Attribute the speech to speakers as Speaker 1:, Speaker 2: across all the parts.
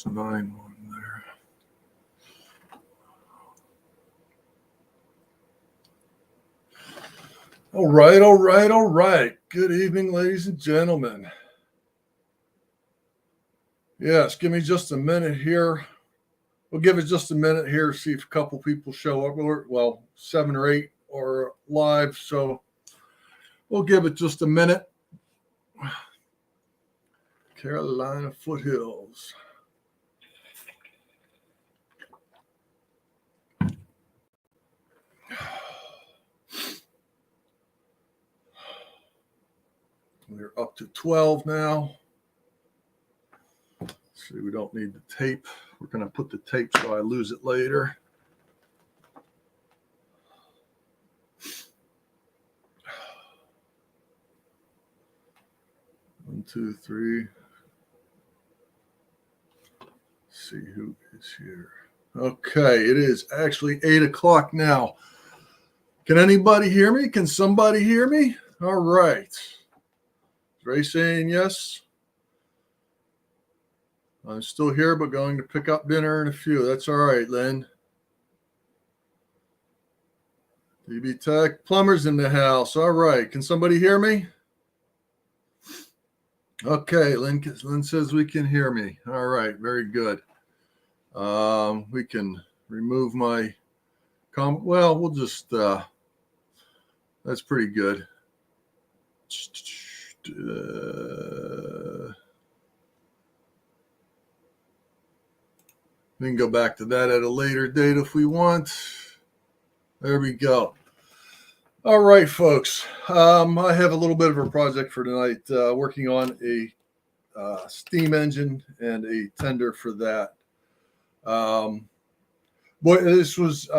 Speaker 1: There's 9-1 there. All right. Good evening, ladies and gentlemen. Yes, give me just a minute here. We'll give it just a minute here, see if a couple people show up. Well, 7 or 8 are live, so we'll give it just a minute. Carolina Foothills. We're up to 12 now. See, we don't need the tape. We're going to put the tape so I lose it later. One, two, three. Let's see who is here. Okay, it is actually 8 o'clock now. Can anybody hear me? Can somebody hear me? All right. Ray saying yes. I'm still here, but going to pick up dinner in a few. That's all right, Lynn. DB Tech. Plumber's in the house. All right. Can somebody hear me? Okay. Lynn says we can hear me. All right. Very good. We can remove my comment. Well, we'll just, that's pretty good. We can go back to that at a later date if we want. There we go. All right, folks. I have a little bit of a project for tonight, working on a steam engine and a tender for that. Boy, this was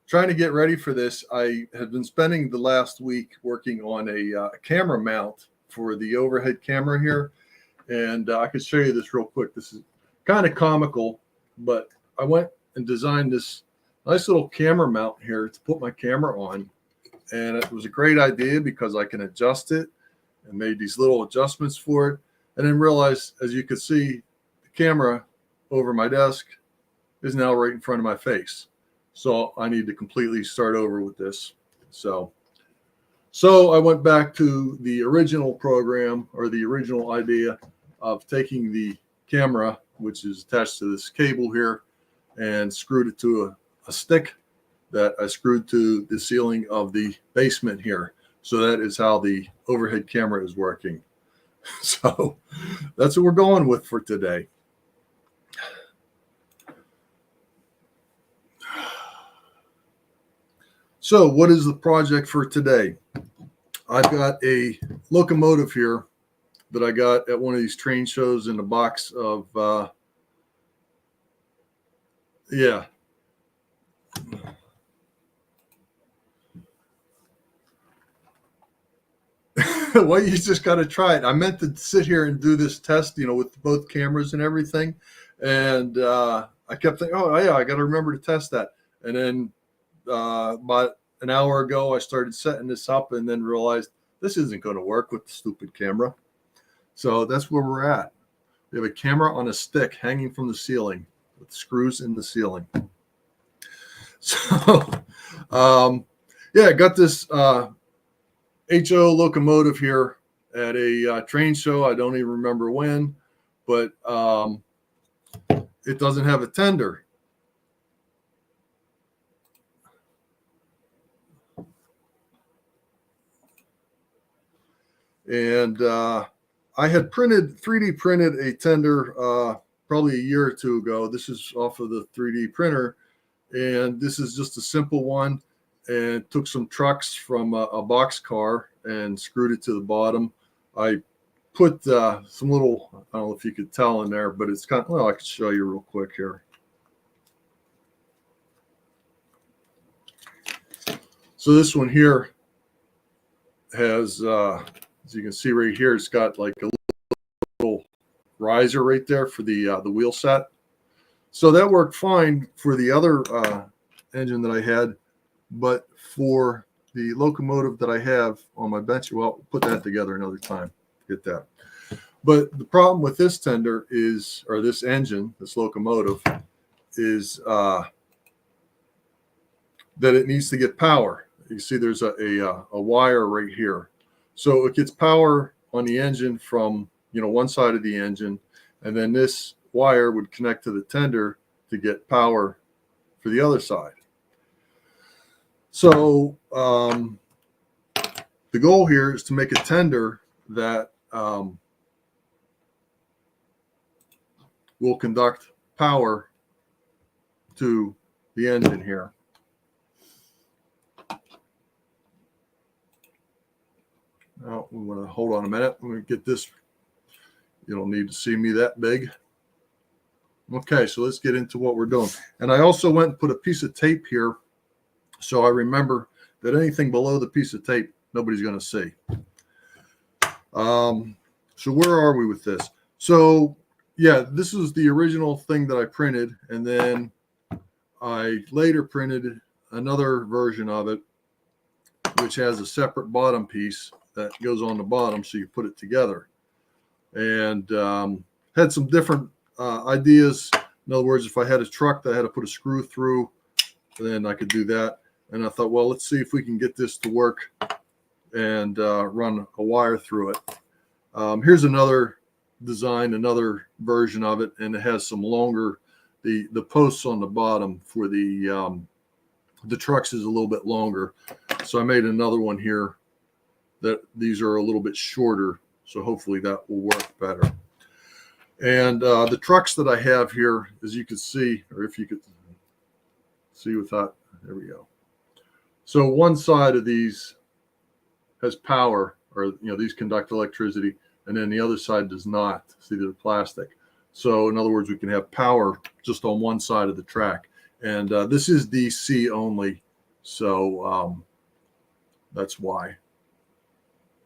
Speaker 1: trying to get ready for this. I have been spending the last week working on a camera mount for the overhead camera here. And I could show you this real quick. This is kind of comical, but I went and designed this nice little camera mount here to put my camera on. And it was a great idea because I can adjust it and made these little adjustments for it. And then realized, as you can see, the camera over my desk is now right in front of my face. So I need to completely start over with this. So I went back to the original program, or the original idea of taking the camera, which is attached to this cable here, and screwed it to a stick that I screwed to the ceiling of the basement here. So that is how the overhead camera is working. So that's what we're going with for today. So what is the project for today? I've got a locomotive here that I got at one of these train shows in a box of, yeah. Well, you just got to try it. I meant to sit here and do this test, with both cameras and everything. And I kept thinking, oh, yeah, I got to remember to test that. And then about an hour ago, I started setting this up and then realized this isn't going to work with the stupid camera. So that's where we're at. We have a camera on a stick hanging from the ceiling with screws in the ceiling. So, yeah, I got this HO locomotive here at a train show. I don't even remember when, but it doesn't have a tender. And I had 3D printed a tender probably a year or two ago. This is off of the 3D printer. And this is just a simple one. And took some trucks from a box car and screwed it to the bottom. I put some little, I don't know if you could tell in there, but it's kind of, well, I could show you real quick here. So this one here has, as you can see right here, it's got like a little riser right there for the wheel set. So that worked fine for the other engine that I had, but for the locomotive that I have on my bench, well, we'll put that together another time. Get that. But the problem with this tender is, or this engine, this locomotive, is that it needs to get power. You see there's a wire right here. So it gets power on the engine from, one side of the engine, and then this wire would connect to the tender to get power for the other side. So the goal here is to make a tender that will conduct power to the engine here. Now we want to hold on a minute. I'm going to get this. You don't need to see me that big. Okay, so let's get into what we're doing. And I also went and put a piece of tape here, so I remember that anything below the piece of tape, nobody's going to see. So where are we with this? So yeah, this is the original thing that I printed, and then I later printed another version of it, which has a separate bottom piece that goes on the bottom, so you put it together. And had some different ideas. In other words, if I had a truck that I had to put a screw through, then I could do that. And I thought, well, let's see if we can get this to work and run a wire through it. Here's another design, another version of it, and it has some longer, the posts on the bottom for the trucks is a little bit longer. So I made another one here that these are a little bit shorter. So hopefully that will work better. And the trucks that I have here, as you can see, or if you could see without, there we go. So one side of these has power, or these conduct electricity, and then the other side does not. See, they're plastic. So in other words, we can have power just on one side of the track. And this is DC only, so that's why.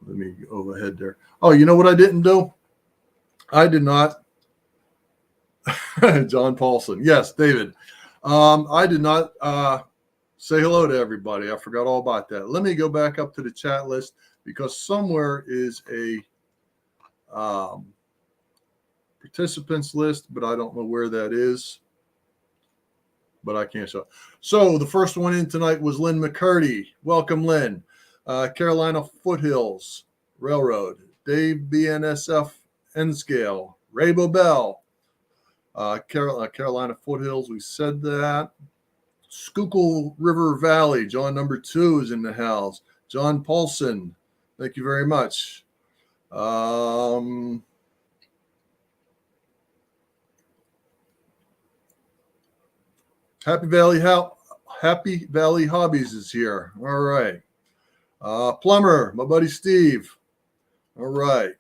Speaker 1: Let me go ahead there. Oh, you know what I didn't do? I did not. John Paulson. Yes, David. I did not say hello to everybody. I forgot all about that. Let me go back up to the chat list, because somewhere is a participants list, but I don't know where that is. But I can't show. So the first one in tonight was Lynn McCurdy. Welcome, Lynn. Carolina Foothills Railroad, Dave BNSF N-Scale, Ray Bobel, Carolina Foothills, we said that. Schuylkill River Valley, John number 2 is in the house. John Paulson, thank you very much. Happy Valley Hobbies is here. All right. Plumber, my buddy Steve. All right.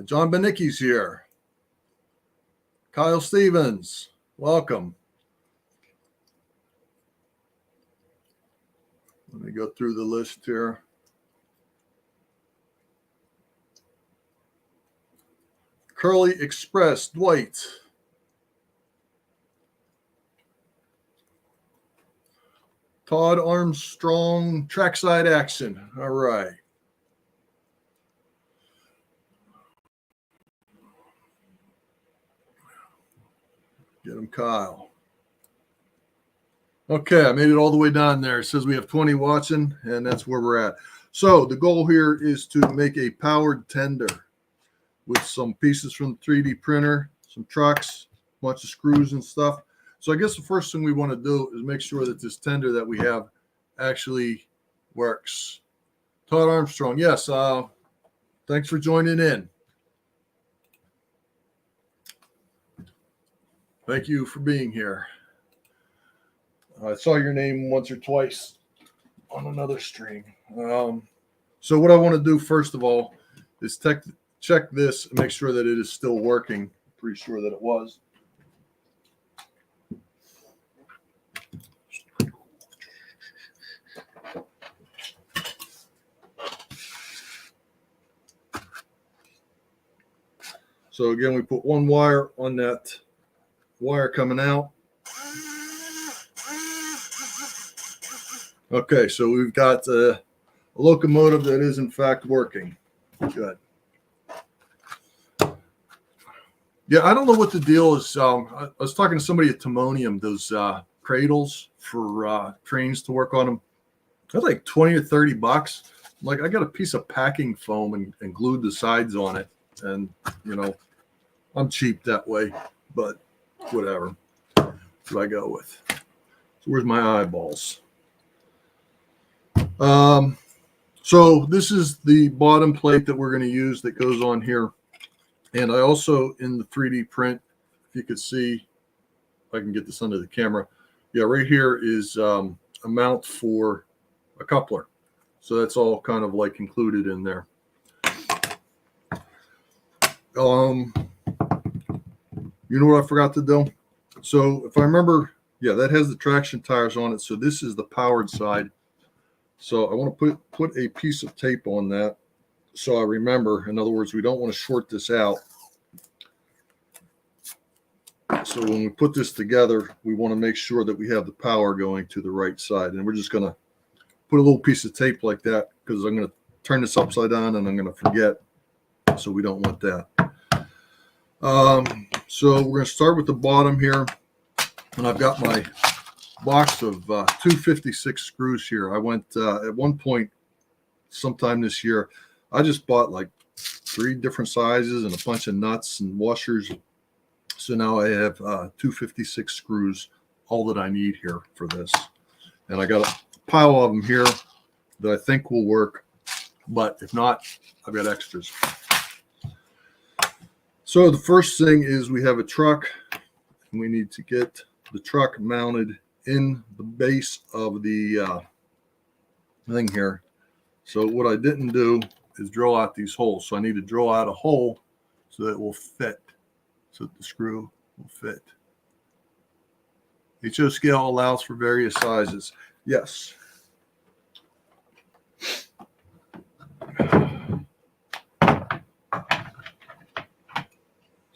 Speaker 1: John Benicki's here. Kyle Stevens, welcome. Let me go through the list here. Curly Express, Dwight. Todd Armstrong, Trackside Action. All right. Get him, Kyle. Okay, I made it all the way down there. It says we have 20 watching, and that's where we're at. So the goal here is to make a powered tender with some pieces from the 3D printer, some trucks, a bunch of screws and stuff. So I guess the first thing we want to do is make sure that this tender that we have actually works. Todd Armstrong, yes, thanks for joining in. Thank you for being here. I saw your name once or twice on another stream. So what I want to do first of all is check this and make sure that it is still working. Pretty sure that it was. So again, we put one wire on that wire coming out. Okay, so we've got a locomotive that is in fact working. Good. Yeah, I don't know what the deal is. I was talking to somebody at Timonium, those cradles for trains to work on them. They're like 20 or 30 bucks. Like, I got a piece of packing foam and glued the sides on it. And, you know, I'm cheap that way, but whatever. That's what I go with. So where's my eyeballs? So this is the bottom plate that we're going to use that goes on here. And I also, in the 3D print, if you could see, if I can get this under the camera. Yeah, right here is a mount for a coupler. So that's all kind of like included in there. You know what I forgot to do? So if I remember, yeah, that has the traction tires on it. So this is the powered side. So I want to put a piece of tape on that. So I remember, in other words, we don't want to short this out. So when we put this together, we want to make sure that we have the power going to the right side. And we're just going to put a little piece of tape like that because I'm going to turn this upside down and I'm going to forget. So we don't want that. So we're going to start with the bottom here. And I've got my box of 256 screws here. I went at one point sometime this year, I just bought like 3 different sizes and a bunch of nuts and washers. So now I have 256 screws, all that I need here for this. And I got a pile of them here that I think will work, but if not, I've got extras. So the first thing is we have a truck, and we need to get the truck mounted in the base of the thing here. So what I didn't do is drill out these holes. So I need to drill out a hole so that it will fit, so that the screw will fit. HO scale allows for various sizes. Yes.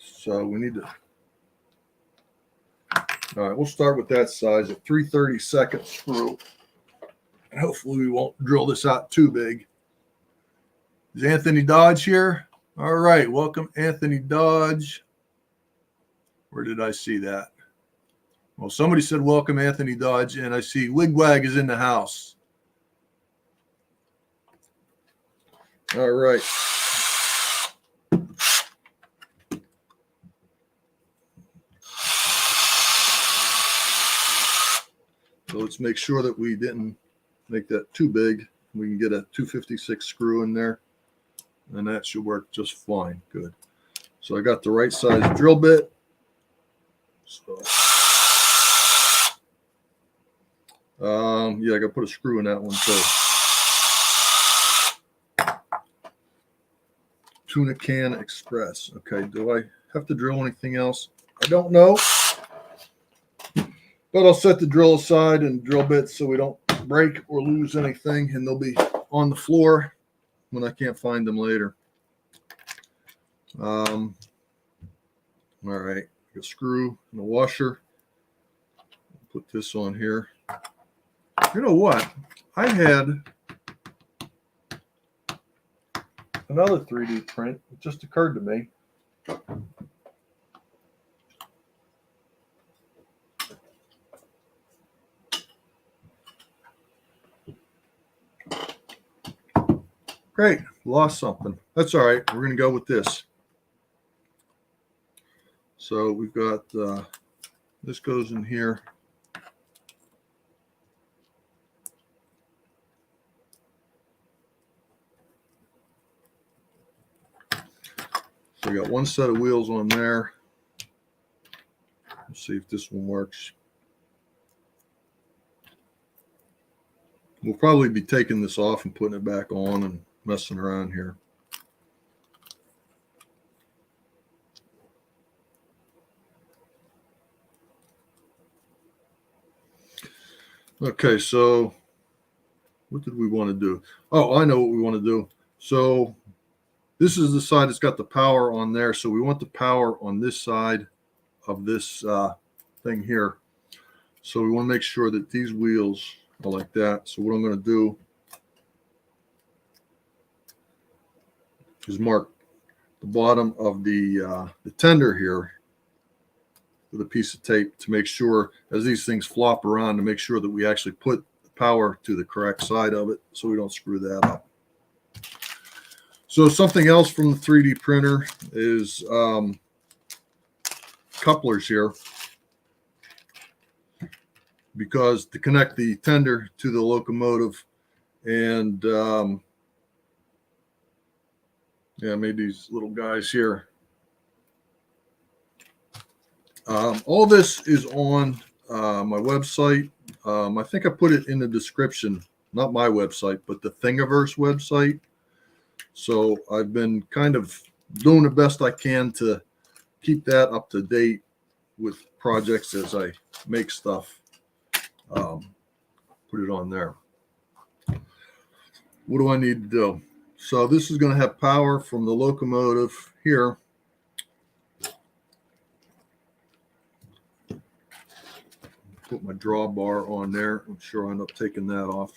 Speaker 1: So we need to, all right, we'll start with that size, a 3/32 screw. And hopefully we won't drill this out too big. Is Anthony Dodge here? All right, welcome Anthony Dodge. Where did I see that? Well, somebody said welcome Anthony Dodge, and I see Wigwag is in the house. All right. So let's make sure that we didn't make that too big. We can get a 256 screw in there, and that should work just fine. Good. So I got the right size drill bit. So, yeah, I got to put a screw in that one too. Tuna Can Express. Okay, do I have to drill anything else? I don't know. But I'll set the drill aside and drill bits so we don't break or lose anything, and they'll be on the floor when I can't find them later. All right, a screw and a washer. Put this on here. You know what? I had another 3D print. It just occurred to me. Great, lost something. That's all right. We're going to go with this. So we've got this goes in here. So we got one set of wheels on there. Let's see if this one works. We'll probably be taking this off and putting it back on and messing around here. Okay, so what did we want to do? Oh, I know what we want to do. So this is the side that's got the power on there. So we want the power on this side of this thing here. So we want to make sure that these wheels are like that. So what I'm going to do is mark the bottom of the tender here with a piece of tape to make sure, as these things flop around, to make sure that we actually put the power to the correct side of it so we don't screw that up. So something else from the 3D printer is couplers here, because to connect the tender to the locomotive, and yeah, I made these little guys here. All this is on my website. I think I put it in the description, not my website, but the Thingiverse website. So I've been kind of doing the best I can to keep that up to date with projects as I make stuff. Put it on there. What do I need to do? So this is going to have power from the locomotive here. Put my drawbar on there. I'm sure I'll end up taking that off.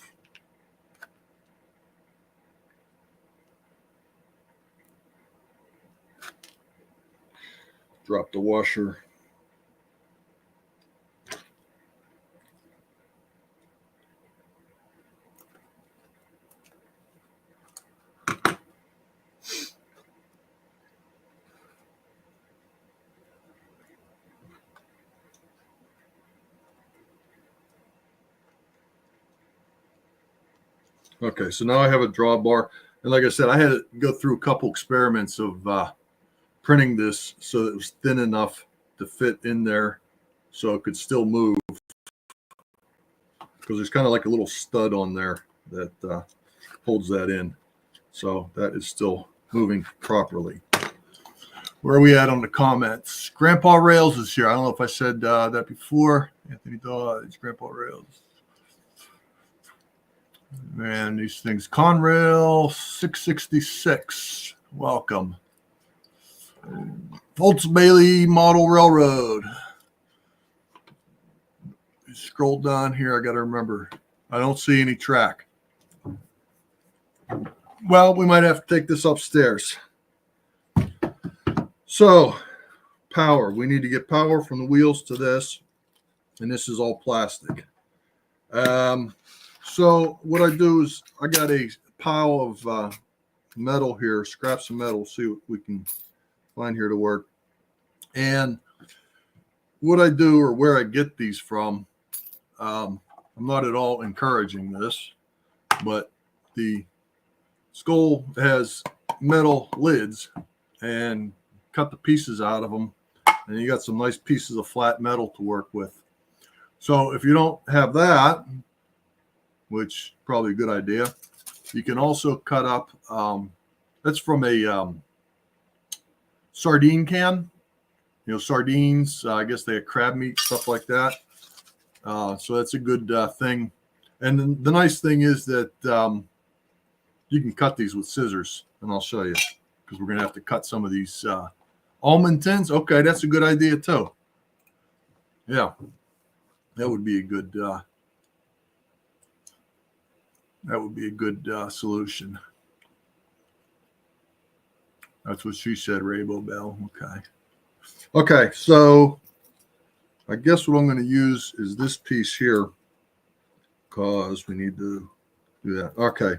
Speaker 1: Drop the washer. Okay, so now I have a drawbar. And like I said, I had to go through a couple experiments of printing this so that it was thin enough to fit in there so it could still move. Because there's kind of like a little stud on there that holds that in. So that is still moving properly. Where are we at on the comments? Grandpa Rails is here. I don't know if I said that before. Anthony Dodge, Grandpa Rails. Man, these things. Conrail 666. Welcome. Volts Bailey Model Railroad. Scroll down here. I got to remember. I don't see any track. Well, we might have to take this upstairs. So, power. We need to get power from the wheels to this. And this is all plastic. So what I do is I got a pile of metal here, scraps of metal, see what we can find here to work. And what I do, or where I get these from, I'm not at all encouraging this, but the skull has metal lids, and cut the pieces out of them, and you got some nice pieces of flat metal to work with. So if you don't have that, which is probably a good idea, you can also cut up, that's from a sardine can, you know, sardines, I guess they have crab meat, stuff like that. So that's a good thing. And then the nice thing is that you can cut these with scissors, and I'll show you, because we're going to have to cut some of these almond tins. Okay, that's a good idea too. Yeah, that would be a good solution. That's what she said, Rainbow Bell. Okay, so I guess what I'm going to use is this piece here, because we need to do that. Okay,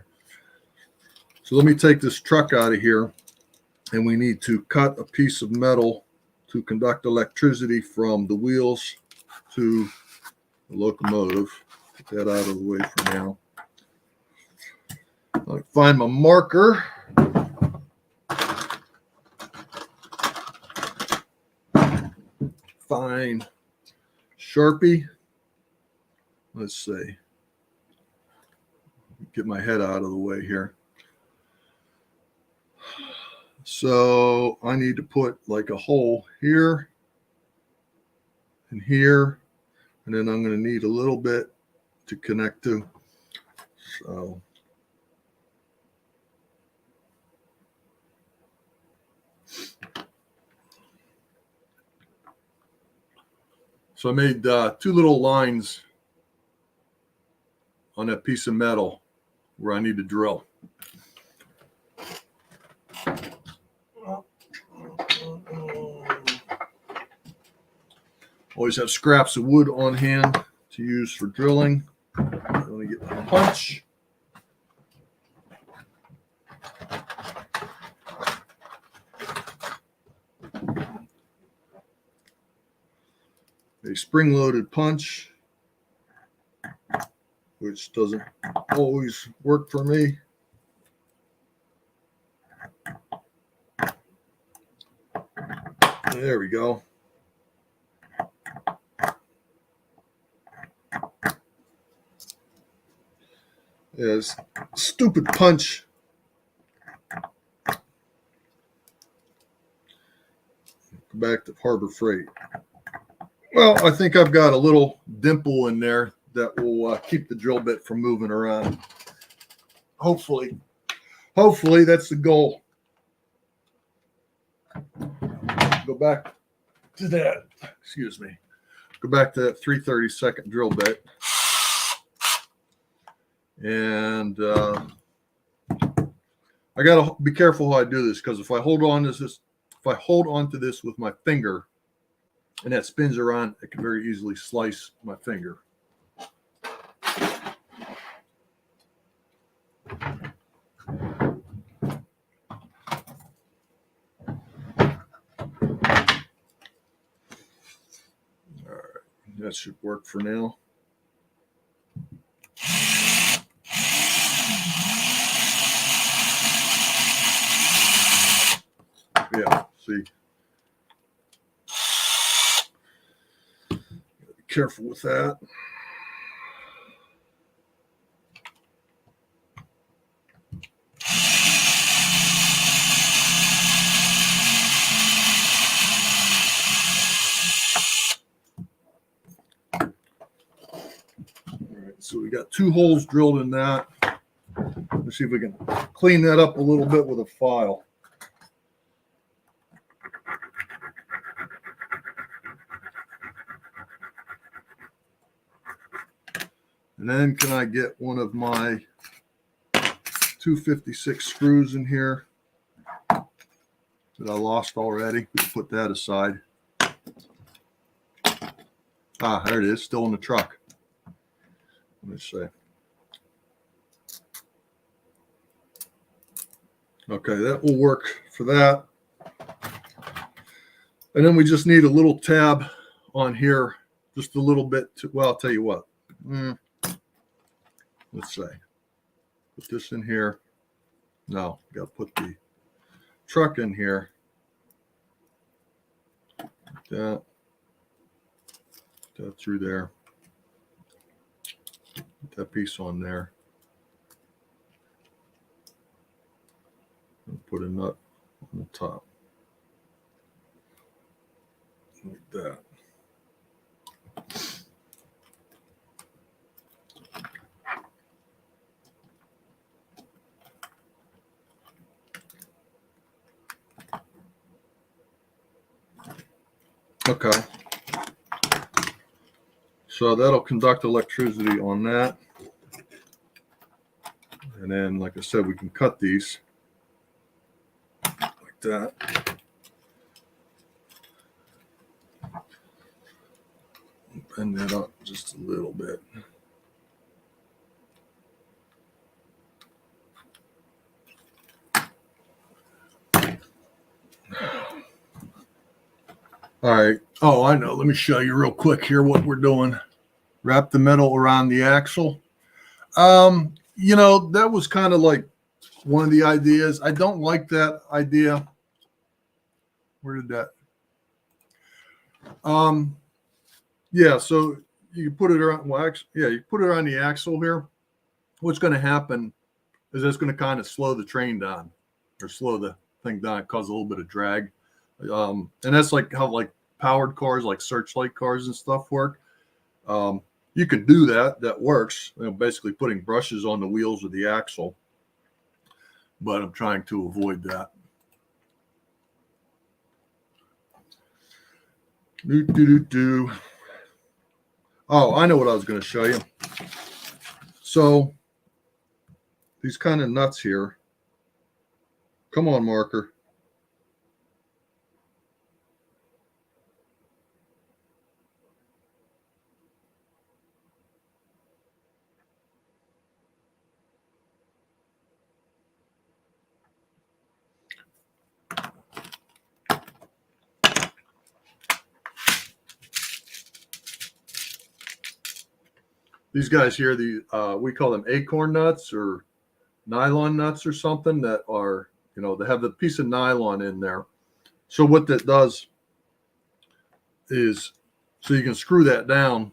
Speaker 1: so let me take this truck out of here, and we need to cut a piece of metal to conduct electricity from the wheels to the locomotive. Get that out of the way for now. I'll find my marker. Fine Sharpie. Let's see. Get my head out of the way here. So I need to put like a hole here and here, and then I'm going to need a little bit to connect to. So I made two little lines on that piece of metal where I need to drill. Always have scraps of wood on hand to use for drilling. Let me get my punch. A spring-loaded punch, which doesn't always work for me. There we go. Yes, stupid punch. Go back to Harbor Freight. Well, I think I've got a little dimple in there that will keep the drill bit from moving around. Hopefully that's the goal. Go back to that. Excuse me. Go back to that 3/32 drill bit. And I gotta be careful how I do this, because if I hold on to this with my finger and that spins around, it can very easily slice my finger. All right, that should work for now. Yeah, see. Be careful with that. All right, so we got 2 holes drilled in that. Let's see if we can clean that up a little bit with a file. And then can I get one of my 256 screws in here that I lost already? We can put that aside. Ah, there it is, still in the truck. Let me see. Okay, that will work for that. And then we just need a little tab on here, just a little bit. Well, I'll tell you what. Let's say, put this in here. No, got to put the truck in here. Like that through there. Put that piece on there. And put a nut on the top. Like that. Okay. So that'll conduct electricity on that. And then, like I said, we can cut these like that. Bend that up just a little bit. All right. Oh, I know. Let me show you real quick here what we're doing. Wrap the metal around the axle. That was kind of like one of the ideas. I don't like that idea. Where did that? Yeah, so you put it around, you put it around the axle here. What's going to happen is it's going to kind of slow the train down, or slow the thing down, cause a little bit of drag. And that's like how like powered cars, like searchlight cars and stuff work. You can do that. That works. Basically putting brushes on the wheels of the axle. But I'm trying to avoid that. Oh, I know what I was going to show you. So these kind of nuts here. Come on, marker. these guys here, we call them acorn nuts or nylon nuts or something that are, they have the piece of nylon in there. So what that does is, so you can screw that down,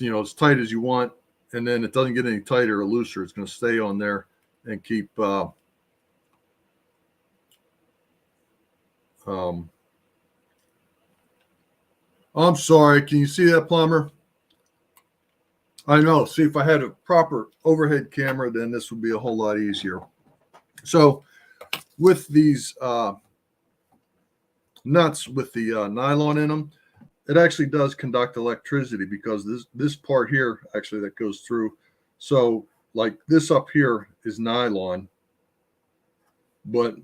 Speaker 1: as tight as you want, and then it doesn't get any tighter or looser. It's going to stay on there and keep, I'm sorry. Can you see that, plumber? I know. See, if I had a proper overhead camera, then this would be a whole lot easier. So with these nuts with the nylon in them, it actually does conduct electricity because this part here actually that goes through. So like this up here is nylon, but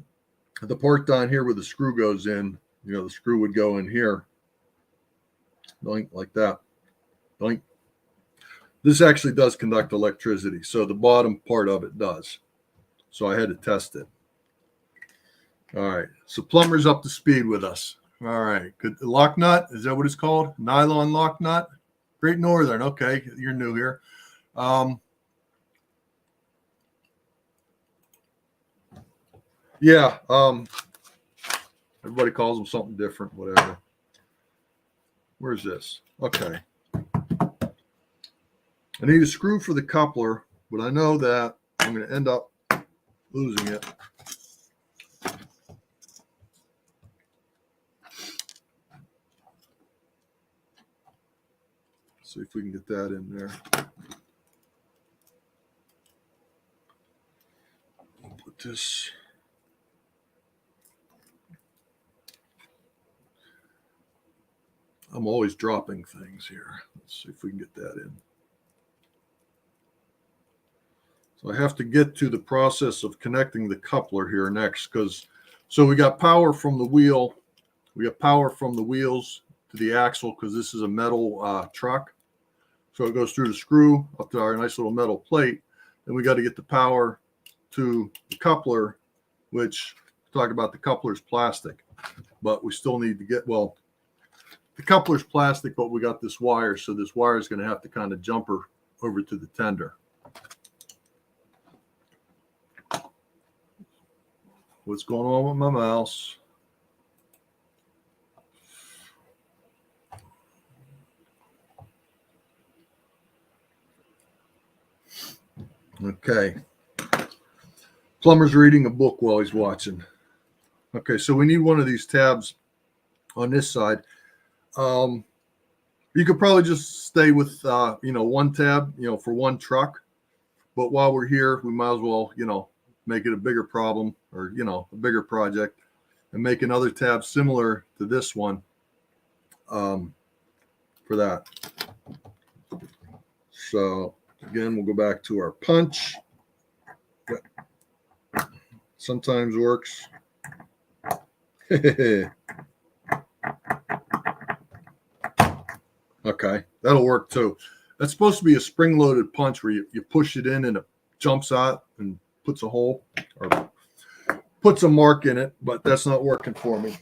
Speaker 1: the part down here where the screw goes in, the screw would go in here, like that. This actually does conduct electricity. So the bottom part of it does. So I had to test it. All right. So plumber's up to speed with us. All right. Good. Lock nut. Is that what it's called? Nylon lock nut. Great Northern. Okay. You're new here. Yeah. Everybody calls them something different, whatever. Where's this? Okay. I need a screw for the coupler, but I know that I'm going to end up losing it. See if we can get that in there. I'll put this. I'm always dropping things here. Let's see if we can get that in. So I have to get to the process of connecting the coupler here next, so we got power from the wheel. We got power from the wheels to the axle because this is a metal truck. So it goes through the screw up to our nice little metal plate. Then we got to get the power to the coupler, which talk about the coupler's plastic, but we still need to get, the coupler's plastic, but we got this wire. So this wire is going to have to kind of jump her over to the tender. What's going on with my mouse? Okay. Plumber's reading a book while he's watching. Okay, so we need one of these tabs on this side. You could probably just stay with, one tab, for one truck. But while we're here, we might as well, make it a bigger problem or, a bigger project and make another tab similar to this one for that. So again, we'll go back to our punch. Sometimes works. Okay, that'll work too. That's supposed to be a spring-loaded punch where you push it in and it jumps out and puts a hole or puts a mark in it, but that's not working for me.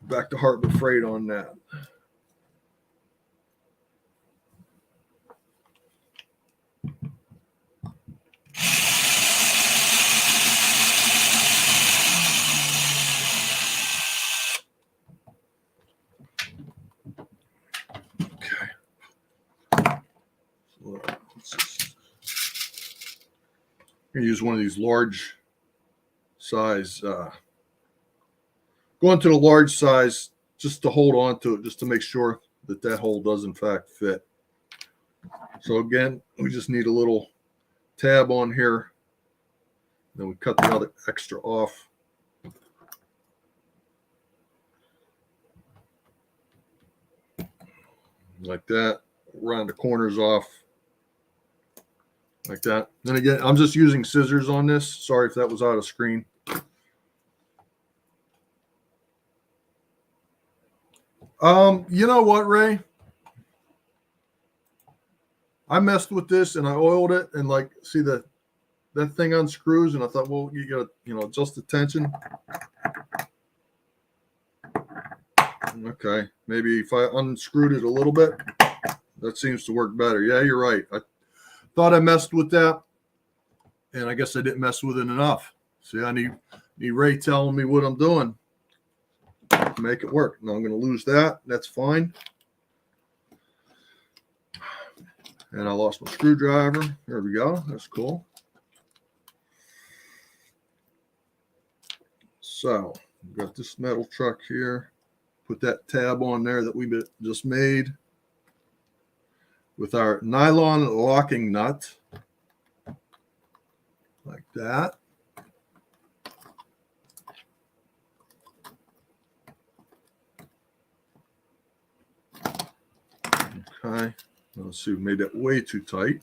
Speaker 1: Back to Harbor Freight on that. I'm going to use one of these large size, go into the large size just to hold on to it, just to make sure that that hole does in fact fit. So again, we just need a little tab on here. Then we cut the other extra off. Like that, round the corners off. Like that. Then again, I'm just using scissors on this. Sorry if that was out of screen. You know what, Ray? I messed with this and I oiled it and see that thing unscrews and I thought, well, you gotta, adjust the tension. Okay. Maybe if I unscrewed it a little bit, that seems to work better. Yeah, you're right. I thought I messed with that, and I guess I didn't mess with it enough. See, I need Ray telling me what I'm doing to make it work. Now I'm going to lose that. That's fine. And I lost my screwdriver. There we go. That's cool. So we've got this metal truck here. Put that tab on there that we just made with our nylon locking nut, like that. Okay, let's see, we made that way too tight.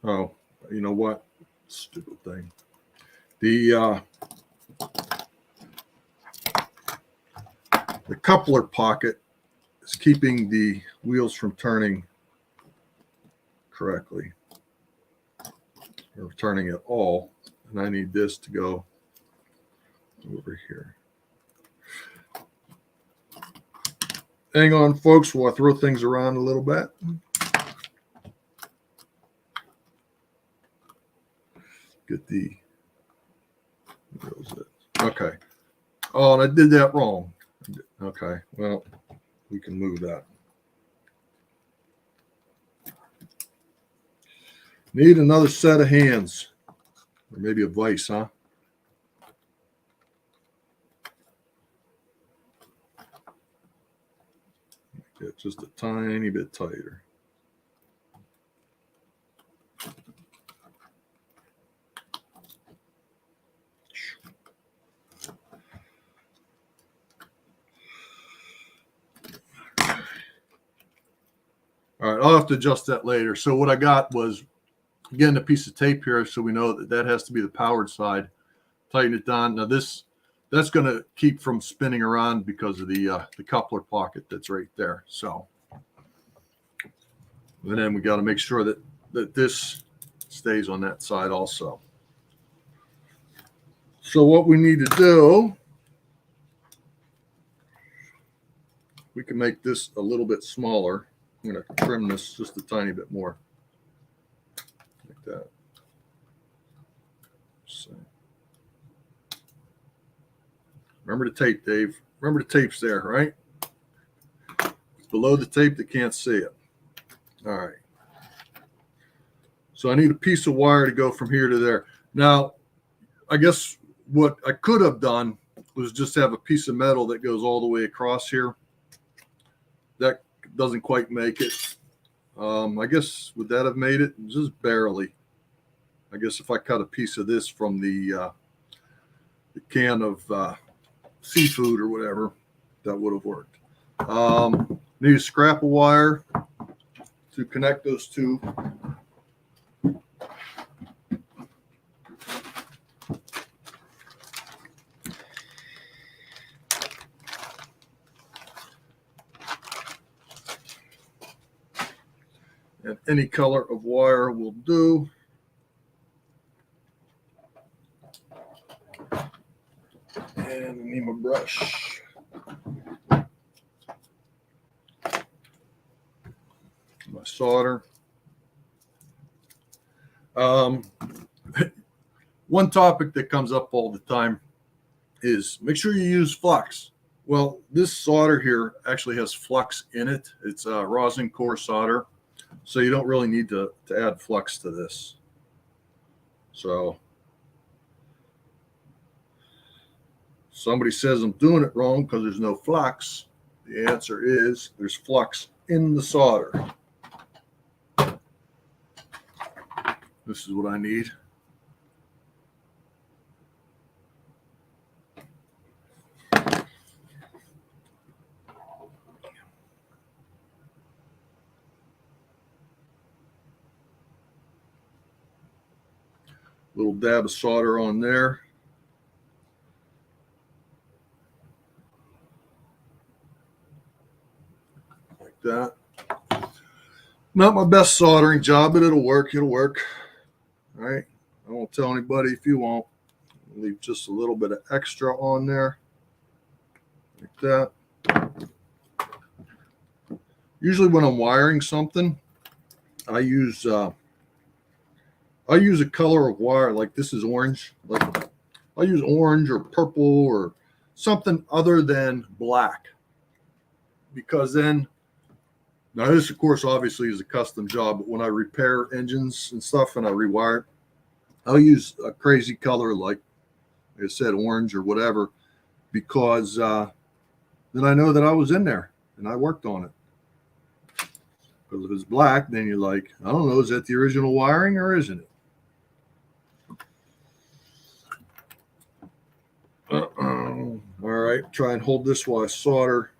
Speaker 1: Oh, you know what? Stupid thing. The coupler pocket is keeping the wheels from turning correctly, or turning at all. And I need this to go over here. Hang on, folks, while I throw things around a little bit. Get the, where was it? Okay. Oh, and I did that wrong. Okay, well, we can move that. Need another set of hands, or maybe a vise, huh? Get just a tiny bit tighter. All right, I'll have to adjust that later. So what I got was, again, a piece of tape here, so we know that that has to be the powered side. Tighten it down. Now that's going to keep from spinning around because of the coupler pocket that's right there. So, and then we got to make sure that this stays on that side also. So what we need to do, we can make this a little bit smaller. I'm going to trim this just a tiny bit more, like that. So, remember the tape, Dave. Remember the tape's there, right? It's below the tape, they can't see it. All right. So I need a piece of wire to go from here to there. Now, I guess what I could have done was just have a piece of metal that goes all the way across here. That doesn't quite make it. I guess, would that have made it? Just barely. I guess if I cut a piece of this from the can of seafood or whatever, that would have worked. Need a scrap of wire to connect those two. And any color of wire will do. And I need my brush. My solder. One topic that comes up all the time is make sure you use flux. Well, this solder here actually has flux in it. It's a rosin core solder, so you don't really need to add flux to this. So somebody says I'm doing it wrong because there's no flux. The answer is there's flux in the solder. This is what I need. Little dab of solder on there. Like that. Not my best soldering job, but it'll work. It'll work. All right. I won't tell anybody if you won't. Leave just a little bit of extra on there, like that. Usually when I'm wiring something, I use a color of wire, like this is orange. Like I use orange or purple or something other than black, because then, now this of course obviously is a custom job, but when I repair engines and stuff and I rewire it, I'll use a crazy color like I said, orange or whatever, because then I know that I was in there and I worked on it. Because if it's black, then you're like, I don't know, is that the original wiring or isn't it? All right, try and hold this while I solder.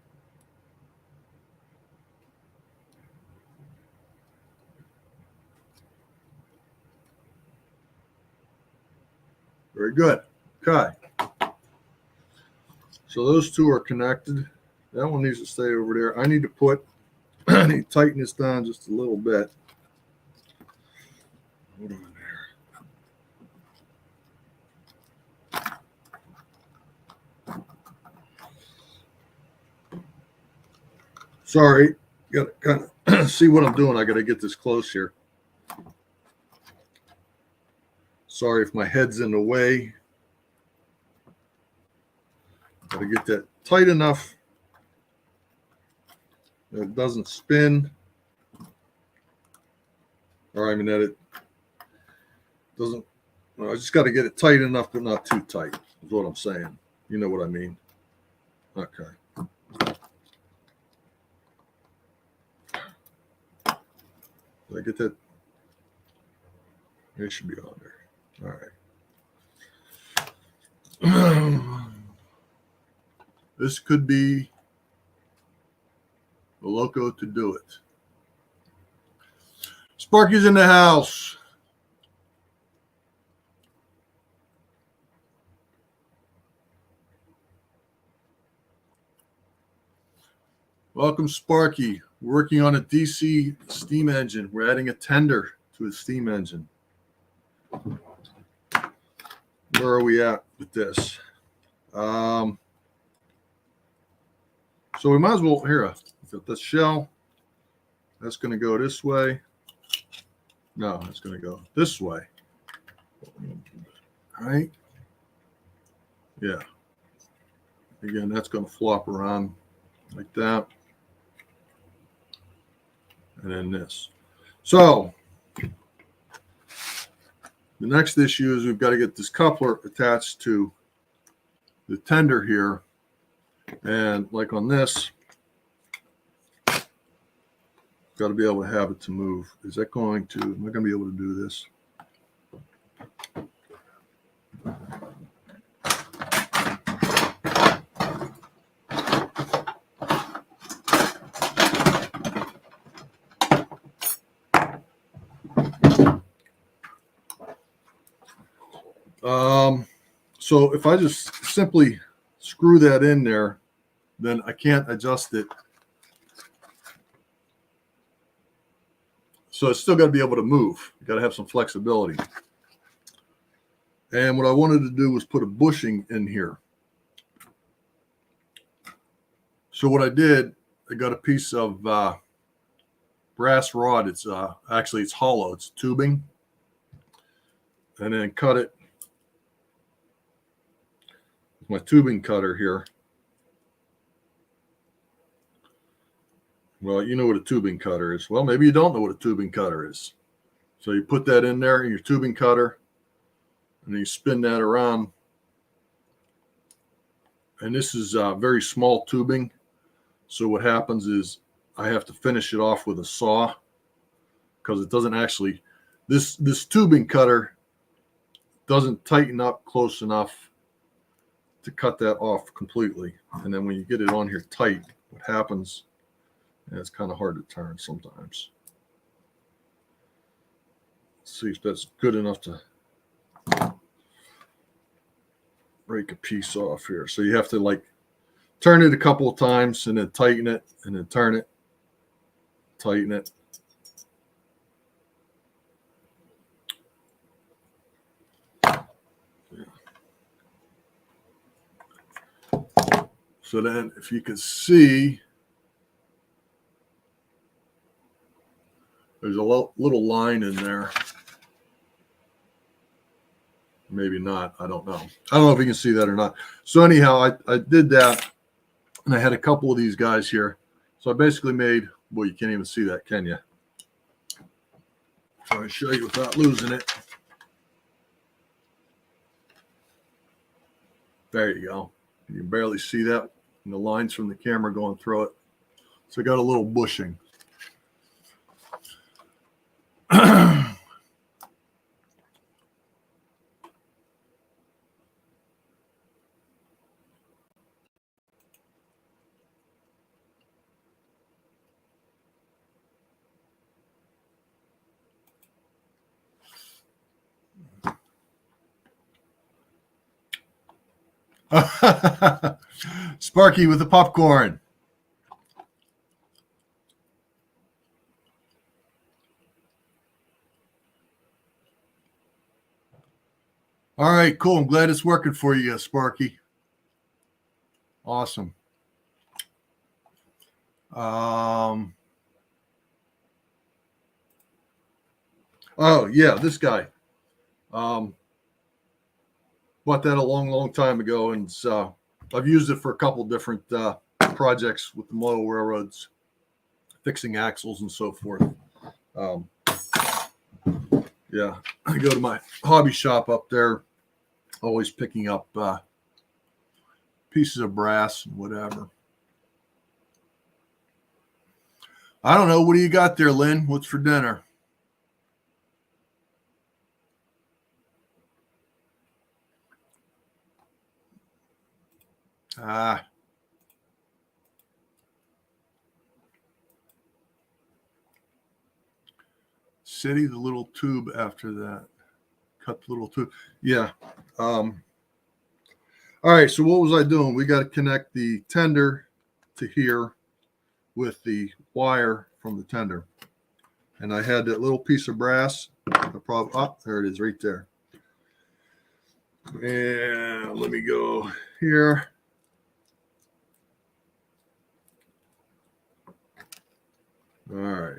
Speaker 1: Very good. Okay. So those two are connected. That one needs to stay over there. I need to tighten this down just a little bit. Hold on there. Sorry, got to kind of see what I'm doing. I got to get this close here. Sorry if my head's in the way. Got to get that tight enough that it doesn't spin. Or I mean that it doesn't. I just got to get it tight enough, but not too tight. Is what I'm saying. You know what I mean? Okay. Did I get that? It should be on there. All right. This could be the Loco to do it. Sparky's in the house. Welcome, Sparky. We're working on a DC steam engine. We're adding a tender to a steam engine. Where are we at with this? So we might as well, here, the shell, that's going to go this way. No, it's going to go this way. All right. Yeah. Again, that's going to flop around like that. And then this. So the next issue is we've got to get this coupler attached to the tender here. And like on this, got to be able to have it to move. Is that going to, am I going to be able to do this? So if I just simply screw that in there, then I can't adjust it. So it's still got to be able to move. You got to have some flexibility. And what I wanted to do was put a bushing in here. So what I did, I got a piece of brass rod. It's actually it's hollow. It's tubing, and then cut it with my tubing cutter here. Well, you know what a tubing cutter is. Well, maybe you don't know what a tubing cutter is. So you put that in there in your tubing cutter, and then you spin that around. And this is very small tubing. So what happens is I have to finish it off with a saw, because it doesn't actually, this tubing cutter doesn't tighten up close enough to cut that off completely. And then when you get it on here tight, what happens, and it's kind of hard to turn sometimes. Let's see if that's good enough to break a piece off here. So you have to like turn it a couple of times and then tighten it and then turn it, tighten it. Yeah. So then if you can see, there's a little line in there. Maybe not. I don't know. I don't know if you can see that or not. So anyhow, I did that, and I had a couple of these guys here. So I basically made, well, you can't even see that, can you? Try to show you without losing it. There you go. You can barely see that, and the lines from the camera going through it. So I got a little bushing. Sparky with the popcorn. All right, cool. I'm glad it's working for you, Sparky. Awesome. Oh yeah, this guy. Bought that a long time ago, and I've used it for a couple different projects with the model railroads, fixing axles and so forth. Yeah, I go to my hobby shop up there, always picking up pieces of brass and whatever. I don't know. What do you got there, Lynn? What's for dinner? City, the little tube after that. Cut the little tube. Yeah. All right. So what was I doing? We got to connect the tender to here with the wire from the tender. And I had that little piece of brass. There it is right there. And let me go here. All right.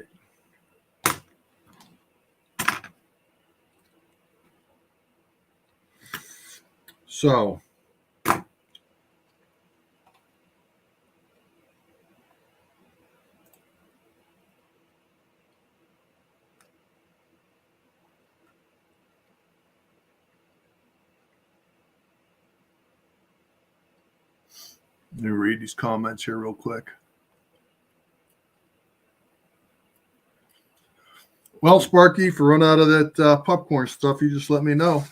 Speaker 1: So let me read these comments here real quick. Well, Sparky, if we run out of that popcorn stuff, you just let me know.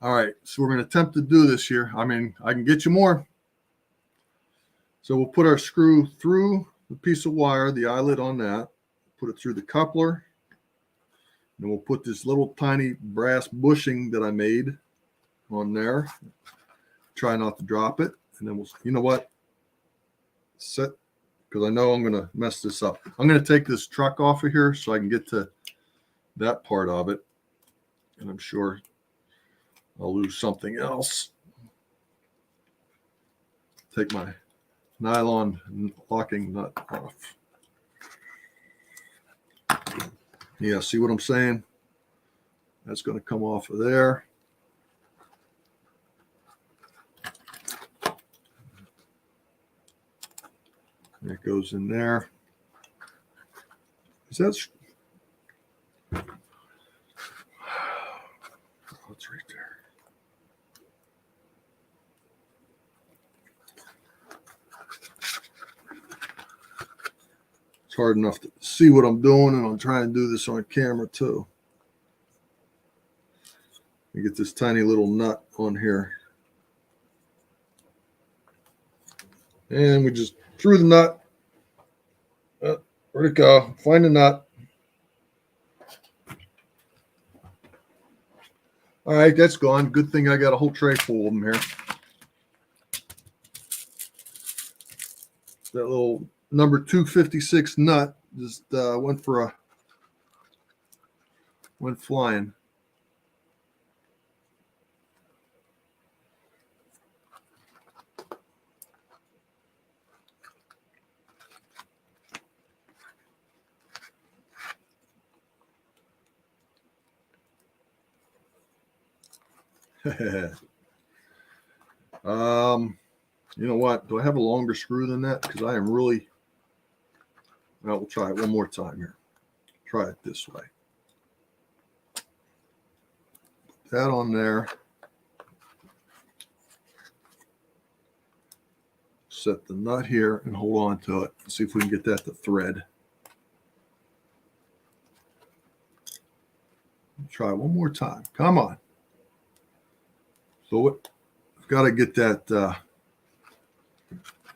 Speaker 1: All right, so we're going to attempt to do this here. I mean, I can get you more. So we'll put our screw through the piece of wire, the eyelet on that, put it through the coupler. Then we'll put this little tiny brass bushing that I made on there. Try not to drop it. And then we'll, you know what? Set, because I know I'm going to mess this up. I'm going to take this truck off of here so I can get to that part of it. And I'm sure I'll lose something else. Take my nylon locking nut off. Yeah, see what I'm saying? That's going to come off of there. It goes in there. Is that? Oh, it's right there. It's hard enough to see what I'm doing, and I'm trying to do this on camera too. You get this tiny little nut on here. And we just threw the nut. Where'd it go? Find the nut. All right, that's gone. Good thing I got a whole tray full of them here. That little number 256 nut just went flying. You know what? Do I have a longer screw than that? Because I am really. Well, we'll try it one more time here. Try it this way. Put that on there. Set the nut here and hold on to it. See if we can get that to thread. Try one more time. Come on. So we've got to get that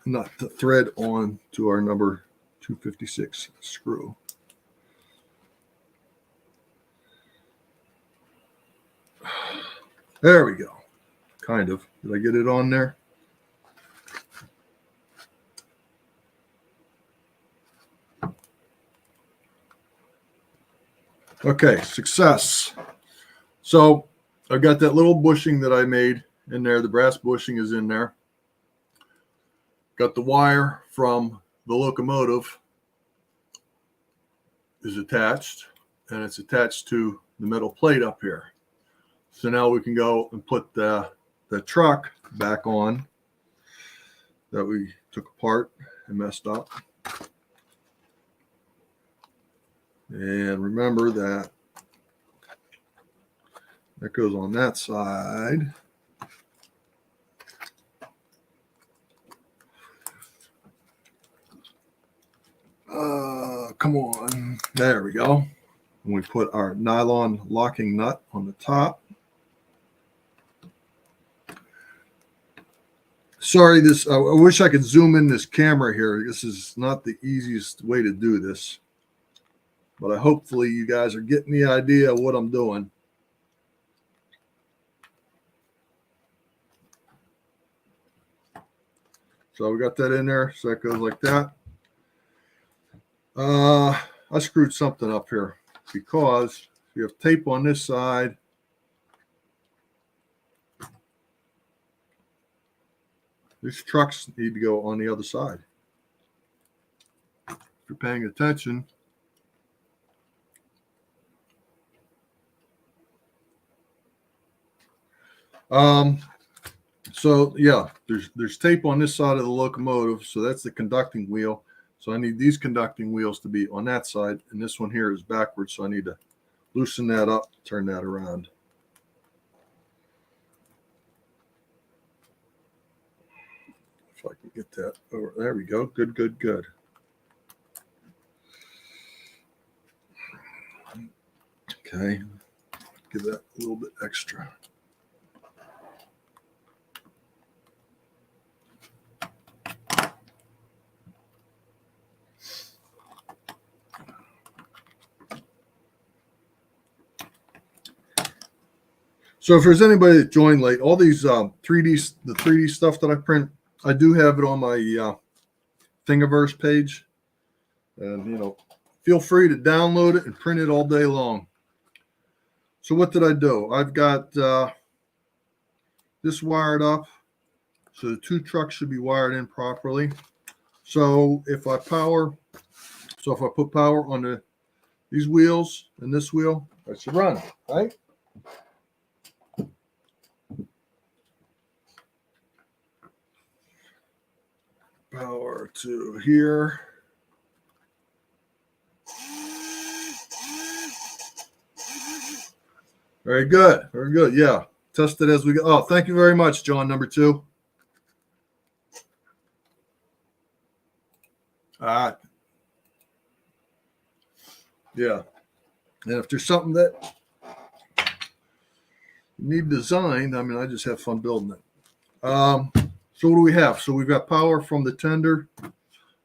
Speaker 1: nut to thread on to our number 256 screw. There we go. Kind of. Did I get it on there? Okay, success. So I've got that little bushing that I made in there. The brass bushing is in there. Got the wire from the locomotive is attached, and it's attached to the metal plate up here. So now we can go and put the truck back on that we took apart and messed up. And remember that goes on that side. Come on. There we go. And we put our nylon locking nut on the top. Sorry, I wish I could zoom in this camera here. This is not the easiest way to do this. But hopefully you guys are getting the idea of what I'm doing. So we got that in there. So that goes like that. I screwed something up here because you have tape on this side. These trucks need to go on the other side. If you're paying attention. So yeah, there's tape on this side of the locomotive, so that's the conducting wheel. So I need these conducting wheels to be on that side, and this one here is backwards, so I need to loosen that up, turn that around. If I can get that over, there we go. Good, good, good. Okay, give that a little bit extra. So if there's anybody that joined late, all these 3D stuff that I print, I do have it on my Thingiverse page. And, feel free to download it and print it all day long. So what did I do? I've got this wired up. So the two trucks should be wired in properly. So if I put power on these wheels and this wheel, that should run, right? Power to here. Very good. Very good. Yeah. Test it as we go. Oh, thank you very much, John, number 2. Yeah. And if there's something that you need designed, I just have fun building it. So what do we have? So we've got power from the tender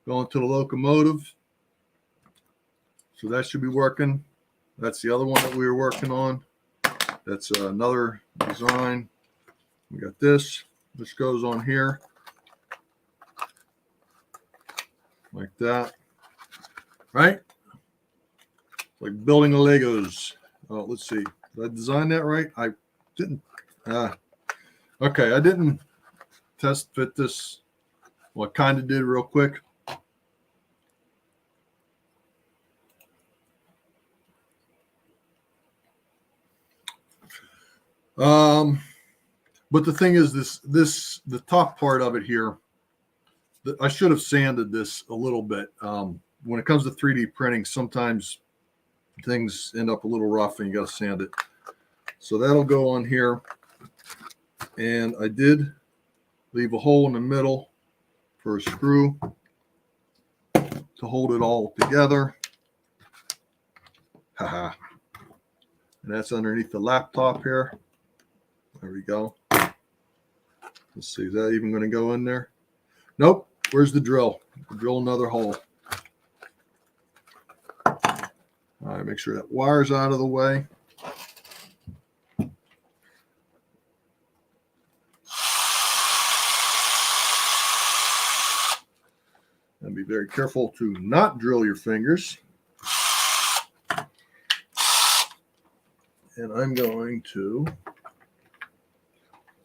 Speaker 1: going to the locomotive. So that should be working. That's the other one that we were working on. That's another design. We got this. This goes on here. Like that. Right? Like building the Legos. Oh, let's see. Did I design that right? I didn't. Okay, I didn't test fit this. Well, I kind of did real quick. But the thing is, the top part of it here, I should have sanded this a little bit. When it comes to 3D printing, sometimes things end up a little rough and you got to sand it. So that'll go on here. And I did leave a hole in the middle for a screw to hold it all together. Haha. And that's underneath the laptop here. There we go. Let's see, is that even going to go in there? Nope. Where's the drill? Drill another hole. All right, make sure that wire's out of the way. And be very careful to not drill your fingers. And I'm going to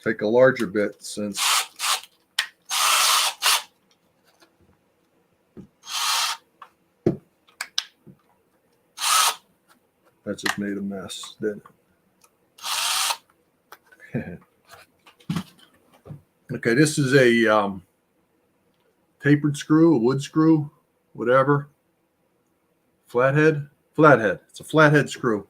Speaker 1: take a larger bit since that just made a mess, didn't it? Okay, this is a tapered screw, a wood screw, whatever. Flathead? Flathead. It's a flathead screw.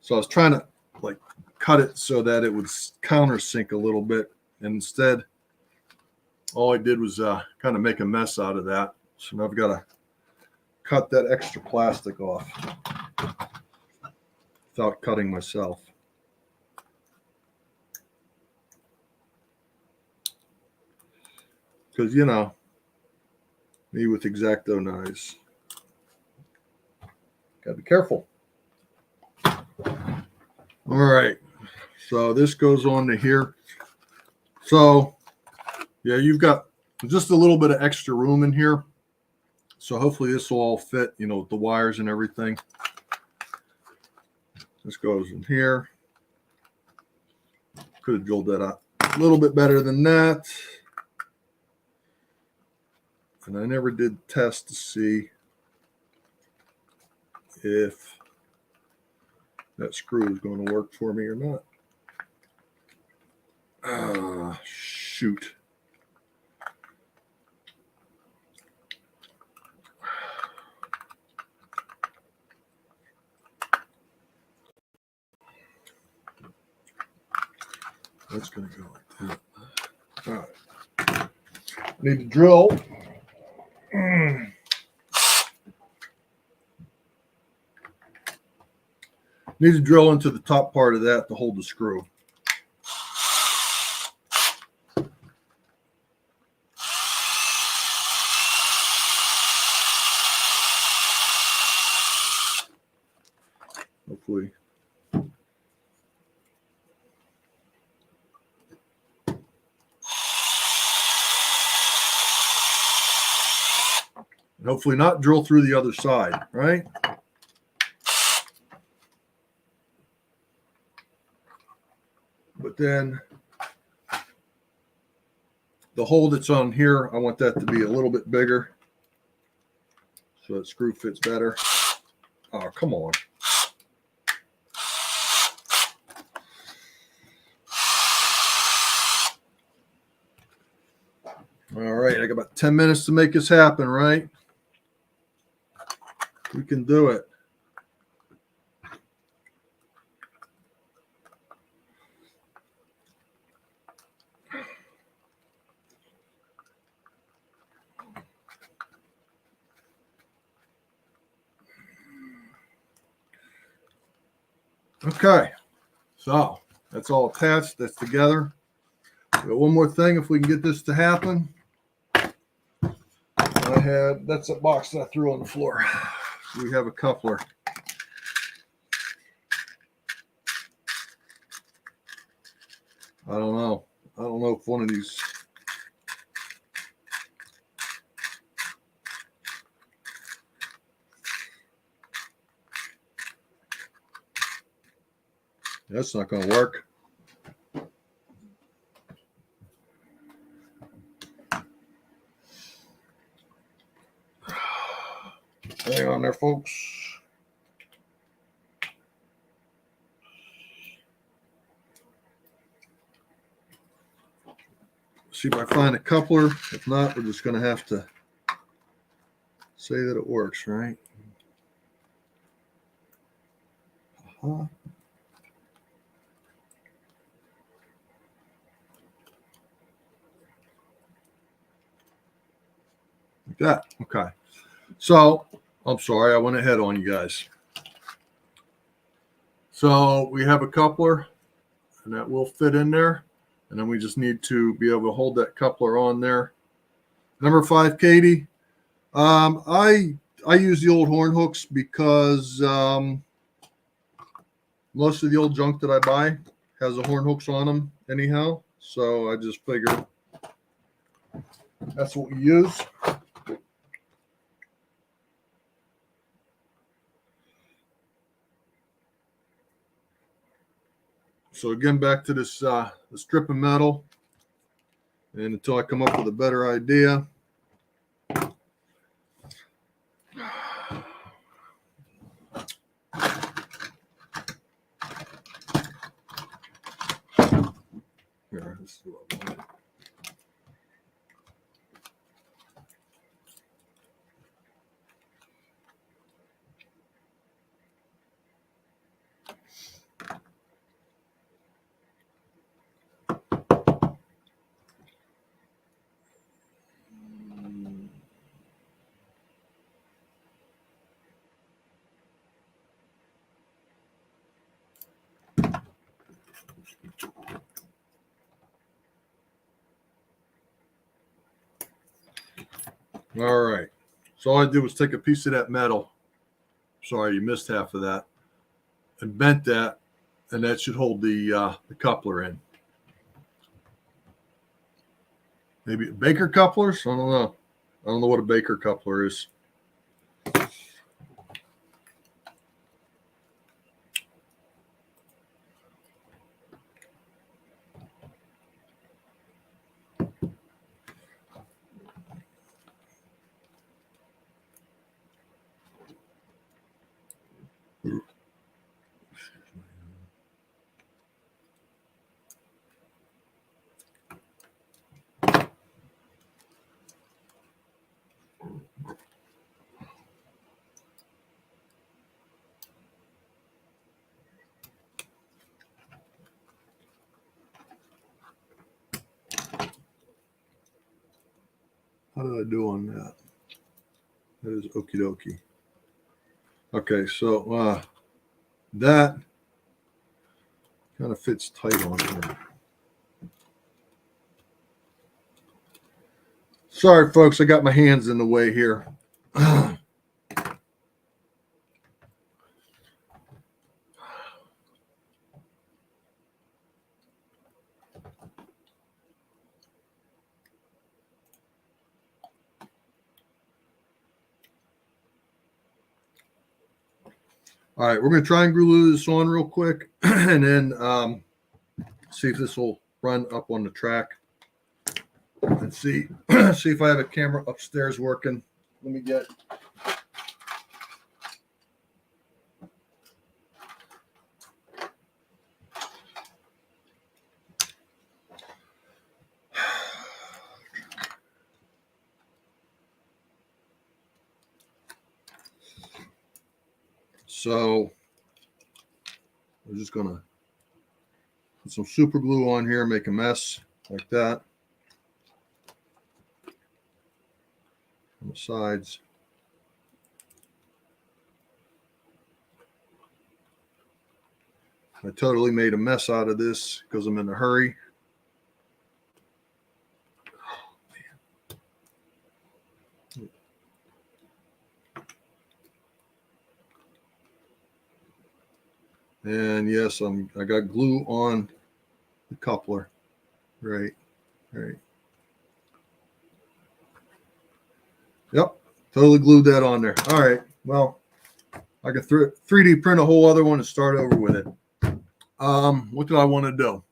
Speaker 1: So I was trying to like cut it so that it would countersink a little bit. And instead, all I did was kind of make a mess out of that. So now I've got to cut that extra plastic off without cutting myself. Because, you know, me with X-Acto knives. Gotta be careful. All right. So this goes on to here. So, yeah, you've got just a little bit of extra room in here. So hopefully this will all fit, you know, with the wires and everything. This goes in here. Could have drilled that out a little bit better than that. And I never did test to see if that screw is going to work for me or not. Shoot. That's going to go like that. All right. Need to drill. Need to drill into the top part of that to hold the screw. Hopefully. And hopefully not drill through the other side, right? But then the hole that's on here, I want that to be a little bit bigger so that screw fits better. Oh, come on. All right, I got about 10 minutes to make this happen, right? We can do it. Okay, so that's all attached. That's together. Got one more thing if we can get this to happen. That's a box that I threw on the floor. We have a coupler. I don't know. I don't know if one of these. That's not going to work. Hang on there, folks. see if I find a coupler. If not, we're just going to have to say that it works, right? Uh-huh. Like that. Okay. So I'm sorry, I went ahead on you guys. So we have a coupler, and that will fit in there. And then we just need to be able to hold that coupler on there. Number 5, Katie. I use the old horn hooks because most of the old junk that I buy has the horn hooks on them anyhow. So I just figured that's what we use. So again, back to this the strip of metal, and until I come up with a better idea. Here, this is what I want. All right. So all I did was take a piece of that metal. Sorry, you missed half of that. And bent that, and that should hold the coupler in. Maybe Baker couplers? I don't know. I don't know what a Baker coupler is. How did I do on that? That is okie dokie. Okay, so that kind of fits tight on here. Sorry, folks, I got my hands in the way here. All right, we're going to try and glue this on real quick and then see if this will run up on the track and see if I have a camera upstairs working. Let me get. So we're just going to put some super glue on here, make a mess like that on the sides. I totally made a mess out of this because I'm in a hurry. And yes, I got glue on the coupler. Right. Yep, totally glued that on there. All right, well, I can 3D print a whole other one and start over with it. What do I want to do?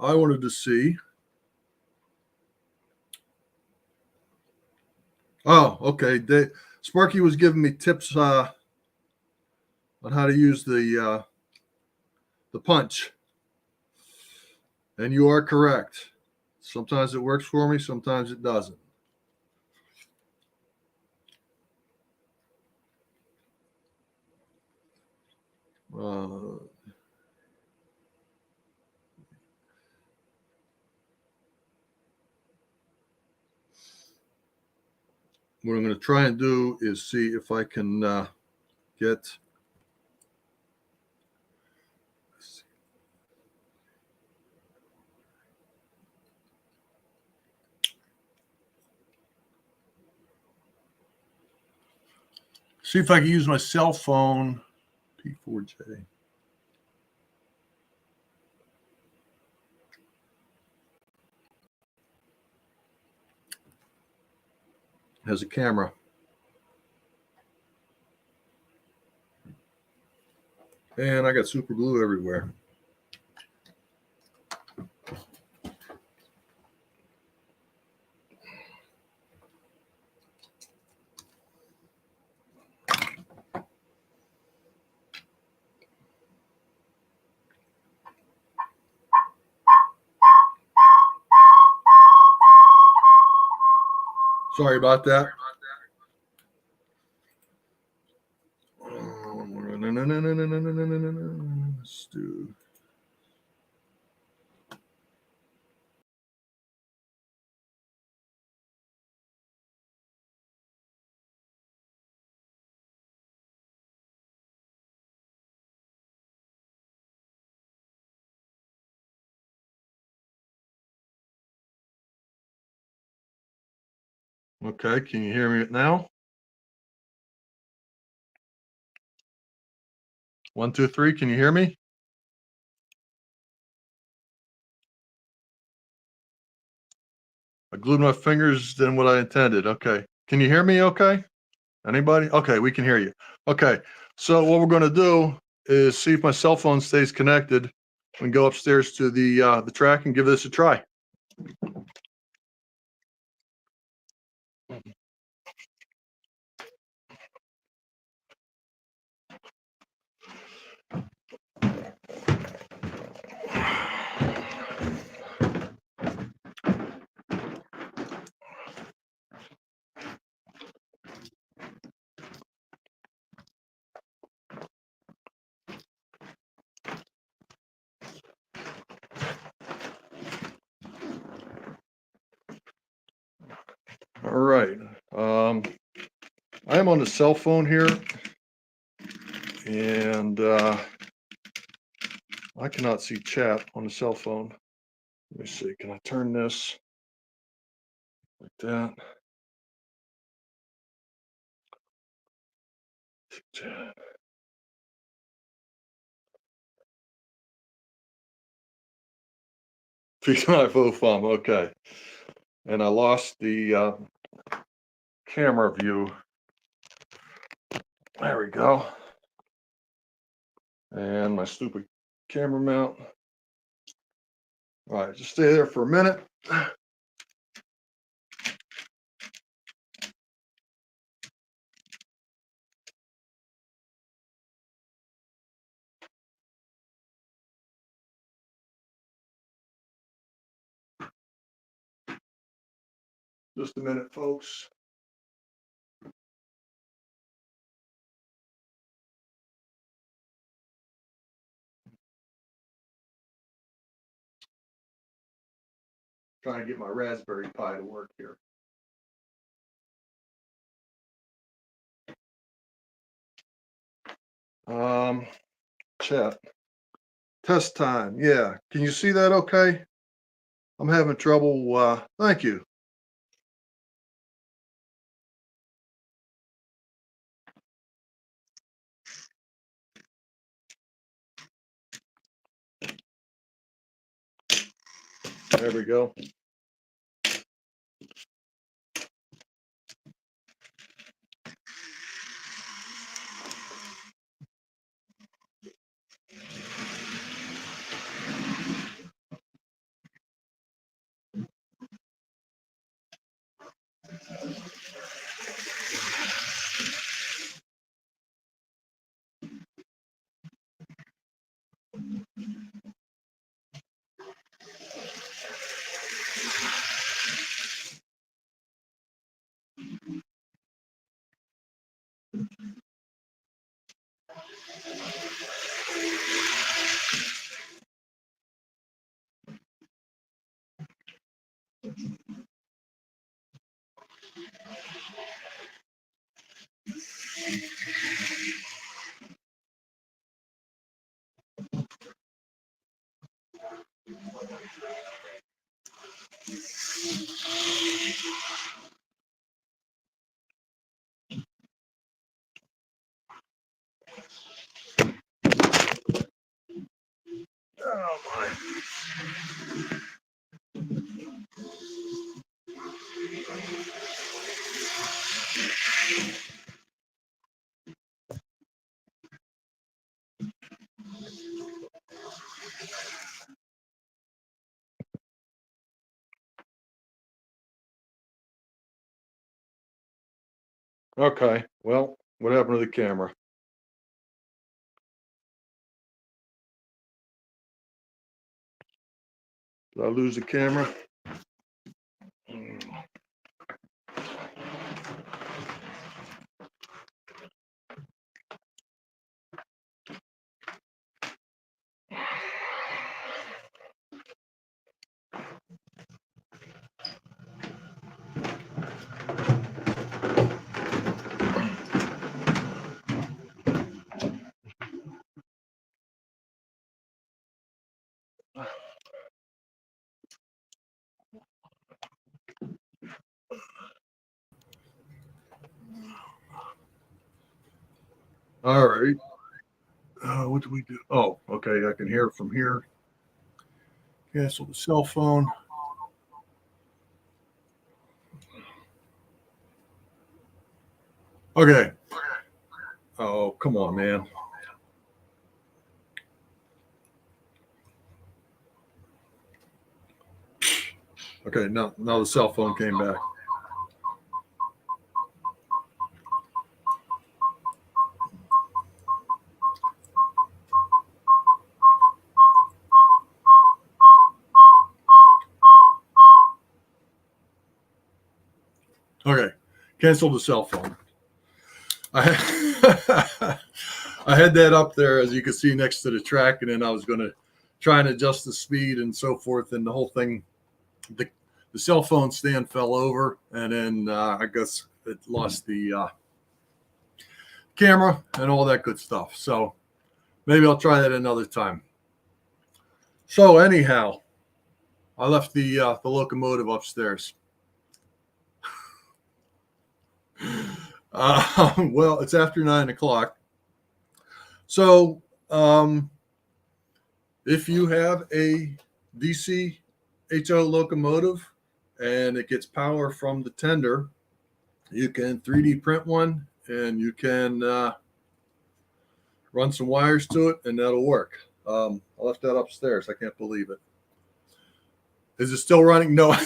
Speaker 1: I wanted to see. Oh, okay. Sparky was giving me tips on how to use the punch, and you are correct. Sometimes it works for me, sometimes it doesn't. What I'm going to try and do is see if I can get. See if I can use my cell phone. P4J. Has a camera. And I got super glue everywhere. Sorry about that. Let's do. Okay, can you hear me now? 1, 2, 3. Can you hear me? I glued my fingers than what I intended. Okay. Can you hear me okay? Anybody? Okay, we can hear you. Okay. So what we're going to do is see if my cell phone stays connected and go upstairs to the track and give this a try. All right. I am on the cell phone here, and I cannot see chat on the cell phone. Let me see. Can I turn this like that? Chat. Fix my phone. Okay. And I lost the camera view. There we go. And my stupid camera mount. All right, just stay there for a minute. Just a minute, folks. Trying to get my Raspberry Pi to work here. Chat. Test time. Yeah. Can you see that okay? I'm having trouble. Thank you. There we go. Oh my. Okay, well, what happened to the camera? Did I lose the camera? All right. What do we do? Oh, okay. I can hear it from here. Cancel the cell phone. Okay. Oh, come on, man. Okay, now the cell phone came back. Okay, cancel the cell phone. I I had that up there, as you can see, next to the track, and then I was going to try and adjust the speed and so forth, and the whole thing, the the cell phone stand fell over, and then I guess it lost the camera and all that good stuff. So maybe I'll try that another time. So anyhow, I left the locomotive upstairs. Well, it's after 9 o'clock. So if you have a DC HO locomotive and it gets power from the tender, you can 3D print one and you can run some wires to it, and that'll work. I left that upstairs. I can't believe it. Is it still running? No,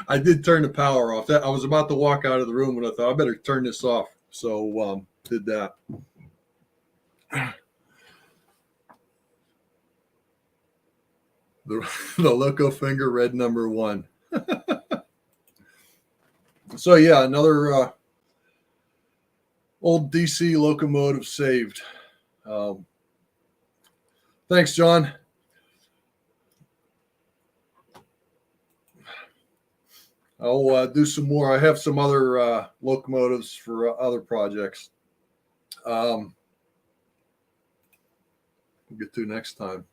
Speaker 1: I did turn the power off. That I was about to walk out of the room when I thought I better turn this off. So did that. The, the Loco Finger Red #1. So yeah, another old DC locomotive saved. Um, Thanks, John. I'll do some more. I have some other locomotives for other projects. We'll get to next time.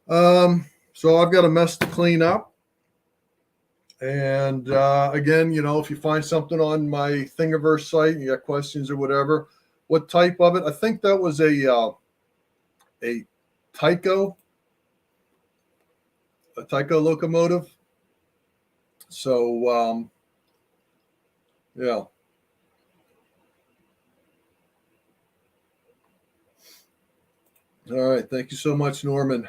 Speaker 1: So I've got a mess to clean up. And again, if you find something on my Thingiverse site, you got questions or whatever, what type of it? I think that was a Tyco locomotive. So yeah. All right. Thank you so much, Norman.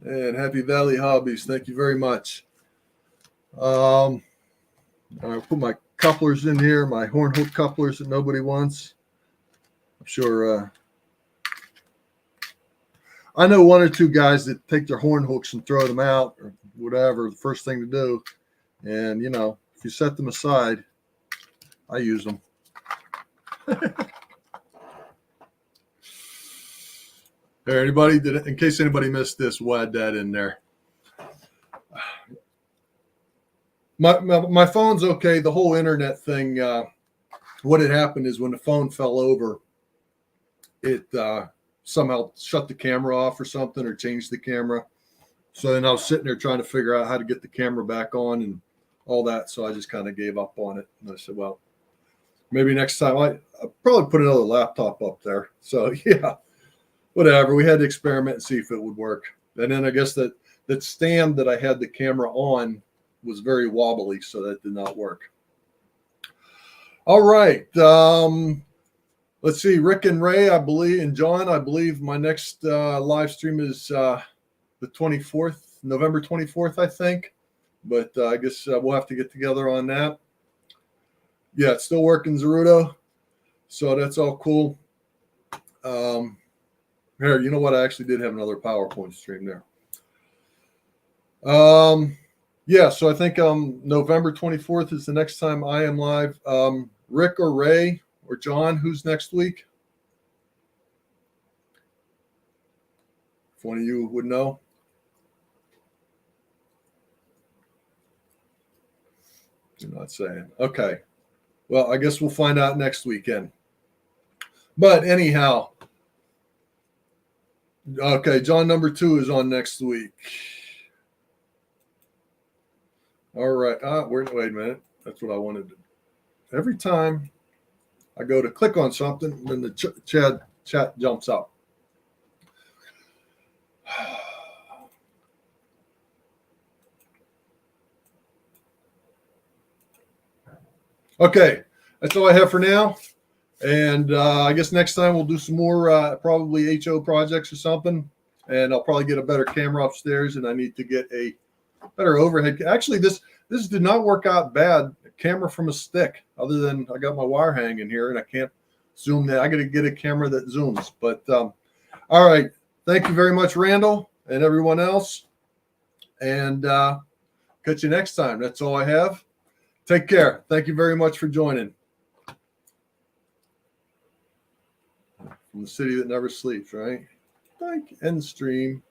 Speaker 1: And Happy Valley Hobbies. Thank you very much. I'll put my couplers in here, my horn hook couplers that nobody wants. I'm sure I know one or two guys that take their horn hooks and throw them out or whatever, the first thing to do. And, if you set them aside, I use them. There, anybody did it? In case anybody missed this, we'll add that in there. My phone's okay. The whole internet thing, what had happened is when the phone fell over, it somehow shut the camera off or something, or changed the camera. So then I was sitting there trying to figure out how to get the camera back on and all that. So I just kind of gave up on it. And I said, well, maybe next time I'll probably put another laptop up there. So yeah, whatever. We had to experiment and see if it would work. And then I guess that stand that I had the camera on was very wobbly, so that did not work. All right. Let's see. Rick and Ray, I believe, and John, I believe my next live stream is the 24th, November 24th, I think. But I guess we'll have to get together on that. Yeah, it's still working, Zerudo. So that's all cool. Here, you know what? I actually did have another PowerPoint stream there. Yeah, so I think November 24th is the next time I am live. Rick or Ray or John, who's next week? If one of you would know. You're not saying. Okay. Well, I guess we'll find out next weekend. But anyhow, okay, John number 2 is on next week. All right. Wait a minute. That's what I wanted to do. Every time I go to click on something, then the chat jumps up. Okay, that's all I have for now. And I guess next time we'll do some more probably HO projects or something. And I'll probably get a better camera upstairs, and I need to get a better overhead. Actually, this did not work out bad. Camera from a stick, other than I got my wire hanging here and I can't zoom that. I got to get a camera that zooms. But all right, thank you very much, Randall, and everyone else. And catch you next time. That's all I have. Take care. Thank you very much for joining. From the city that never sleeps, right? Like end stream.